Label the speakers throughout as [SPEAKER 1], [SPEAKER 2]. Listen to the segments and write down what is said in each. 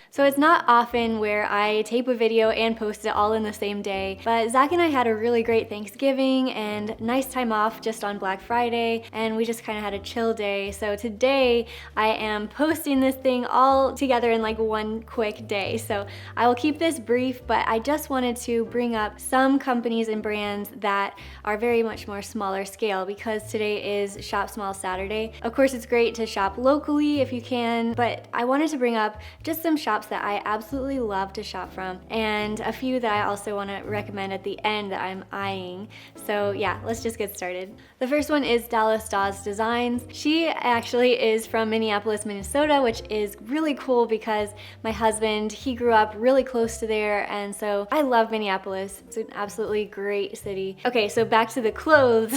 [SPEAKER 1] So it's not often where I tape a video and post it all in the same day, but Zach and I had a really great Thanksgiving and nice time off just on Black Friday, and we just kind of had a chill day. So today I am posting this thing all together in like one quick day. So I will keep this brief, but I just wanted to bring up some companies and brands that are very much more smaller scale because today is Shop Small Saturday. Of course, it's great to shop locally if you can, but I wanted to bring up just some shops that I absolutely love to shop from, and a few that I also want to recommend at the end that I'm eyeing. So yeah, let's just get started. The first one is Daws Designs. She actually is from Minneapolis, Minnesota, which is really cool because my husband, he grew up really close to there, and so I love Minneapolis. It's an absolutely great city. Okay, so back to the clothes.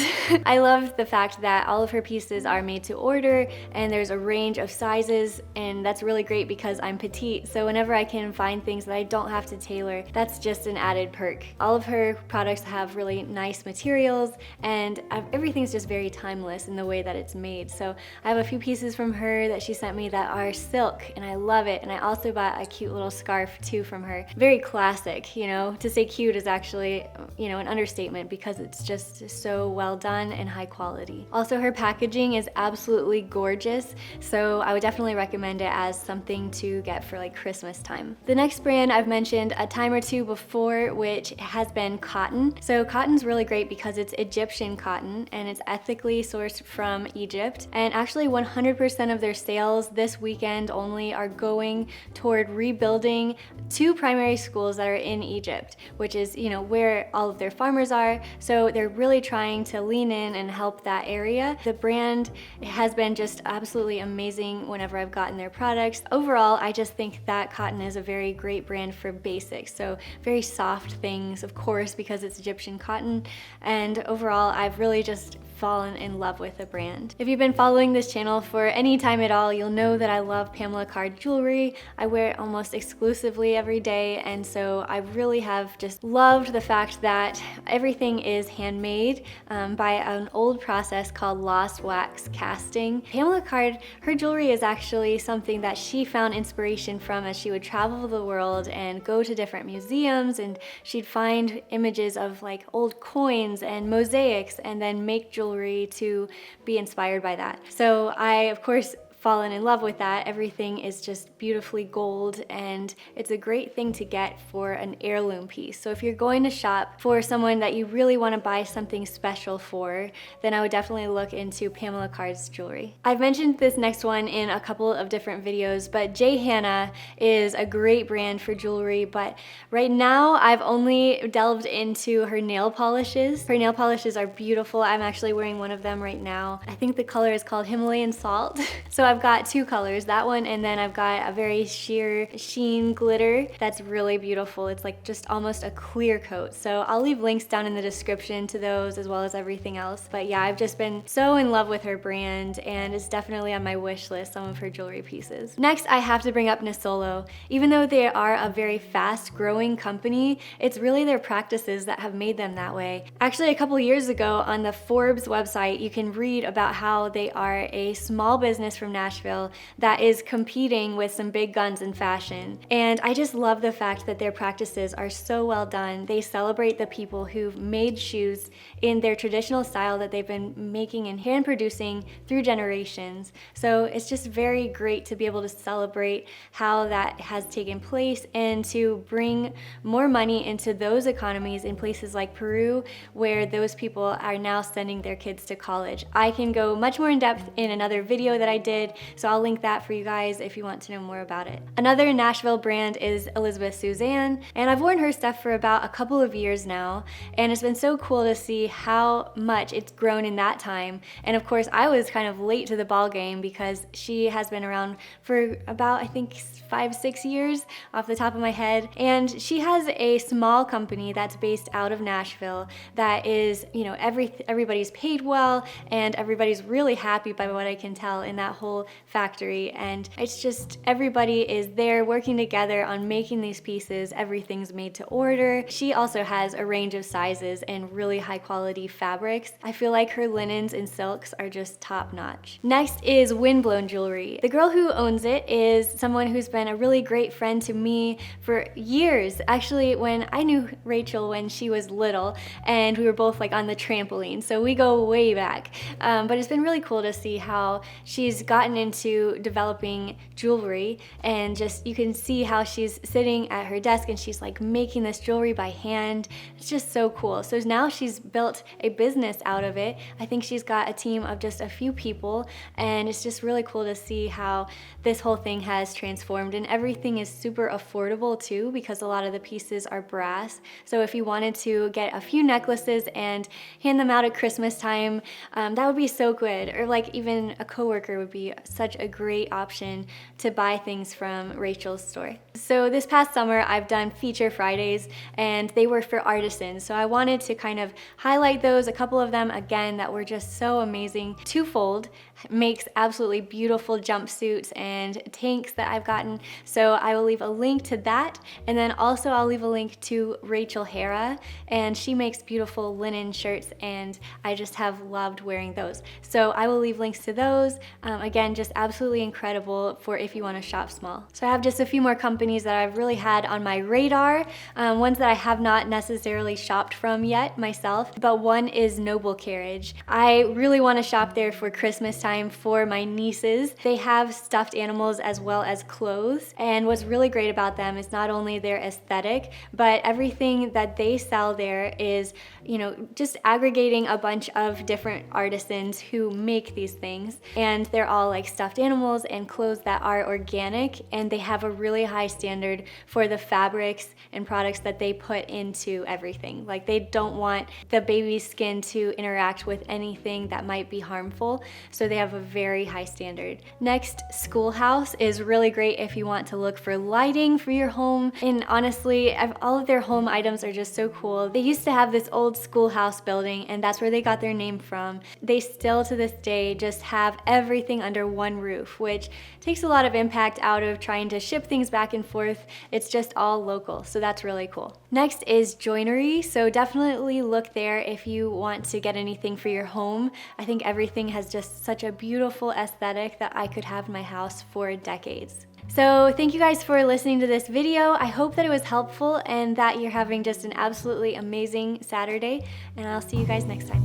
[SPEAKER 1] I love the fact that all of her pieces are made to order, and there's a range of sizes, and that's really great because I'm petite. So whenever I can find things that I don't have to tailor, that's just an added perk. All of her products have really nice materials, and everything's just very timeless in the way that it's made. So I have a few pieces from her that she sent me that are silk, and I love it. And I also bought a cute little scarf too from her. Very classic, you know. To say cute is actually, you know, an understatement because it's just so well done and high quality. Also, her packaging is absolutely gorgeous, so I would definitely recommend it as something to get for like Christmas time. The next brand I've mentioned a time or two before, which has been Kotn. So Kotn's really great because it's Egyptian cotton and it's ethically sourced from Egypt. And actually 100% of their sales this weekend only are going toward rebuilding 2 primary schools that are in Egypt, which is, you know, where all of their farmers are. So they're really trying to lean in and help that area. The brand has been just absolutely amazing whenever I've gotten their products. Overall, I just think that Kotn is a very great brand for basics. So very soft things, of course, because it's Egyptian cotton. And overall, I've really just fallen in love with the brand. If you've been following this channel for any time at all, you'll know that I love Pamela card jewelry. I wear it almost exclusively every day, and so I really have just loved the fact that everything is handmade by an old process called lost wax casting. Pamela card, her jewelry is actually something that she found inspiration from as she would travel the world and go to different museums, and she'd find images of like old coins and mosaics and then make jewelry to be inspired by that. So I, of course, fallen in love with that. Everything is just beautifully gold, and it's a great thing to get for an heirloom piece. So if you're going to shop for someone that you really want to buy something special for, then I would definitely look into Pamela Card's jewelry. I've mentioned this next one in a couple of different videos, but J. Hannah is a great brand for jewelry, but right now I've only delved into her nail polishes. Her nail polishes are beautiful. I'm actually wearing one of them right now. I think the color is called Himalayan Salt. So I've got 2 colors, that one, and then I've got a very sheer sheen glitter that's really beautiful. It's like just almost a clear coat. So I'll leave links down in the description to those as well as everything else. But yeah, I've just been so in love with her brand, and it's definitely on my wish list, some of her jewelry pieces. Next, I have to bring up Nisolo. Even though they are a very fast growing company, it's really their practices that have made them that way. Actually, a couple years ago on the Forbes website, you can read about how they are a small business from Nashville that is competing with some big guns in fashion. And I just love the fact that their practices are so well done. They celebrate the people who've made shoes in their traditional style that they've been making and hand producing through generations. So it's just very great to be able to celebrate how that has taken place and to bring more money into those economies in places like Peru, where those people are now sending their kids to college. I can go much more in depth in another video that I did, so I'll link that for you guys if you want to know more about it. Another Nashville brand is Elizabeth Suzanne, and I've worn her stuff for about a couple of years now, and it's been so cool to see how much it's grown in that time. And of course, I was kind of late to the ball game because she has been around for about, I think, 5-6 years off the top of my head, and she has a small company that's based out of Nashville that is, you know, everybody's paid well and everybody's really happy by what I can tell in that whole whole factory, and it's just everybody is there working together on making these pieces. Everything's made to order. She also has a range of sizes and really high quality fabrics. I feel like her linens and silks are just top notch. Next is Windblown Jewelry. The girl who owns it is someone who's been a really great friend to me for years. Actually, when I knew Rachel when she was little, and we were both like on the trampoline, so we go way back. But it's been really cool to see how she's gotten into developing jewelry, and just you can see how she's sitting at her desk and she's like making this jewelry by hand. It's just so cool. So now she's built a business out of it. I think she's got a team of just a few people, and it's just really cool to see how this whole thing has transformed, and everything is super affordable too, because a lot of the pieces are brass. So if you wanted to get a few necklaces and hand them out at Christmas time, that would be so good. Or like even a coworker would be such a great option to buy things from Rachel's store. So this past summer I've done feature Fridays, and they were for artisans. So I wanted to kind of highlight those, a couple of them again that were just so amazing. Twofold makes absolutely beautiful jumpsuits and tanks that I've gotten. So I will leave a link to that, and then also I'll leave a link to Rachel Hera, and she makes beautiful linen shirts, and I just have loved wearing those. So I will leave links to those. Again, just absolutely incredible for if you want to shop small. So I have just a few more companies that I've really had on my radar, ones that I have not necessarily shopped from yet myself, but one is Noble Carriage. I really want to shop there for Christmas time for my nieces. They have stuffed animals as well as clothes, and what's really great about them is not only their aesthetic, but everything that they sell there is, you know, just aggregating a bunch of different artisans who make these things, and they're all like stuffed animals and clothes that are organic, and they have a really high standard for the fabrics and products that they put into everything. Like they don't want the baby's skin to interact with anything that might be harmful, so they have a very high standard. Next, Schoolhouse is really great if you want to look for lighting for your home, and honestly, all of their home items are just so cool. They used to have this old schoolhouse building, and that's where they got their name from. They still to this day just have everything under one roof, which takes a lot of impact out of trying to ship things back and forth. It's just all local, so that's really cool. Next is Joinery, so definitely look there if you want to get anything for your home. I think everything has just such a beautiful aesthetic that I could have in my house for decades. So thank you guys for listening to this video. I hope that it was helpful and that you're having just an absolutely amazing Saturday, and I'll see you guys next time.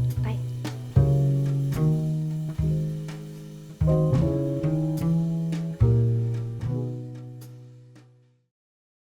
[SPEAKER 1] Bye.